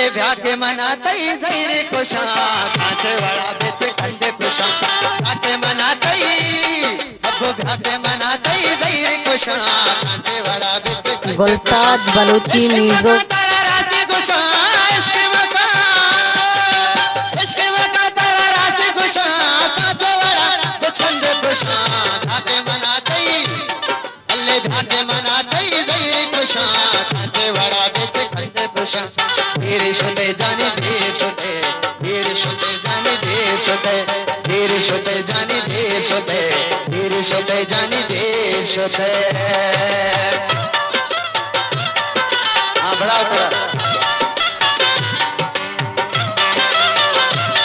अल्ले ब्याह के मनाते धैर्य कुशा कांचे वाला बेचे कंधे कुशा ब्याह मनाते अब ब्याह के मनाते धैर्य कुशा कांचे वाला बेचे कंधे गुलताज बलूची म्यूजिक धीरे सोते जानी धीरे सोते धीरे सोते जानी धीरे सोते धीरे सोते जानी धीरे सोते धीरे सोते जानी धीरे सोते हाँ बढ़ाओ थोड़ा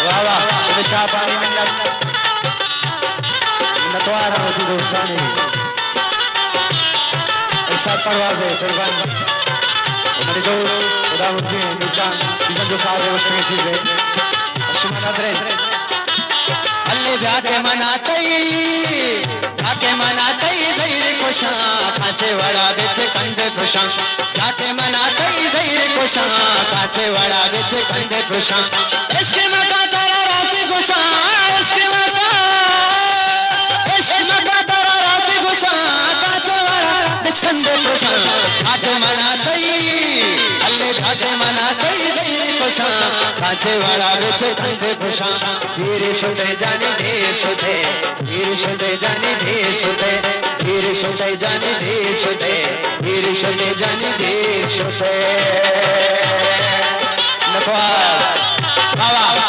वाह वाह तुम्हें चाह पानी में नतवार होती दोस्तानी ऐसा परवार दे कुर्बान हमारे दोस्त खुदावंदी निजान इधर जो सारे वस्तुएं चीजें अशुमान अदरे अल्ले जाके मनाते धैर्य कुशा कांचे वाला बेचे कंधे कुशा जाके मनाते धैर्य कुशा कांचे वाला बेचे कंधे कुशा इसके मका तारा रात कुशा इसके मका तारा रात कुशा कांचे वाला बेचे कंधे कुशा जाके मनाते कांचे वाला बेचे कंधे कुशा धीरे सोते जानी धीरे सोते धीरे सोते जानी धीरे सोते धीरे सोते जानी धीरे सोते धीरे सोते जानी धीरे सोते नतवार बाबा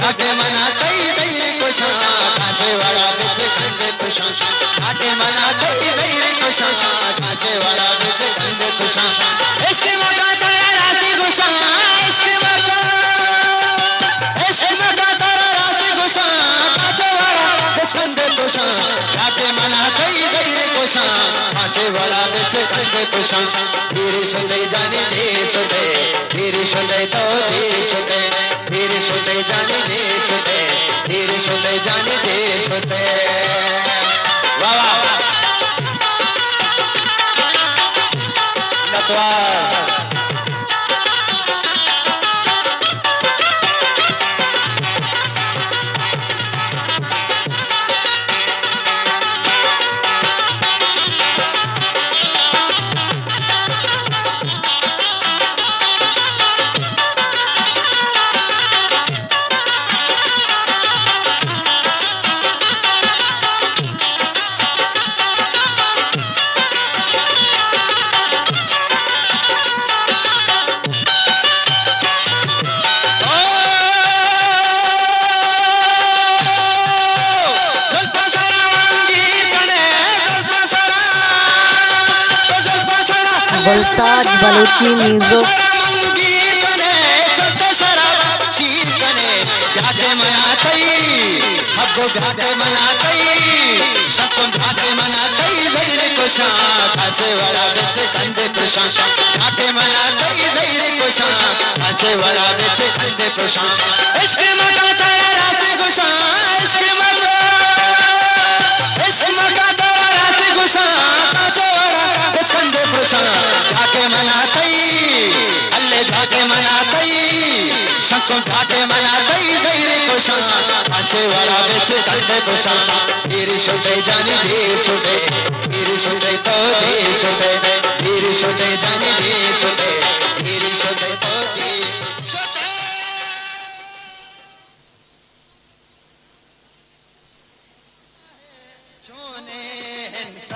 घाटे मनाते धैर्य कुशा कांचे वाला बेचे कंधे कुशा घाटे मनाते धैर्य कुशा कांचे वाला बेचे कंधे कुशा इसके मका तारा राती कुशा इसके मका तारा राती कुशा कांचे वाला बेचे कंधे कुशा घाटे मनाते धैर्य कुशा कांचे वाला बेचे कंधे कुशा धीरे सोते जाने धीरे सोते धीरे सोते तो धीरे सोते धीरे सोते जाने धीरे सोते धीरे सोते जाने धीरे सोते वाह वाह नतवार गुलताज बलूची म्यूजिक कांचे वाला बेचे कंधे कुशा घाटे मनाते धैर्य कुशा कांचे वाला बेचे कंधे कुशा इसके मका तारा रात कुशा इसके मका तारा रात कुशा कांचे वाला बेचे कंधे कुशा घाटे मनाते अल्ले घाटे मनाते घाटे मला दई दई रे कोशा पाचे वाला बेचे कंदे कोशा धीरे छोटे जानी धीरे छोटे धीरे छोटे तो धीरे छोटे धीरे छोटे जानी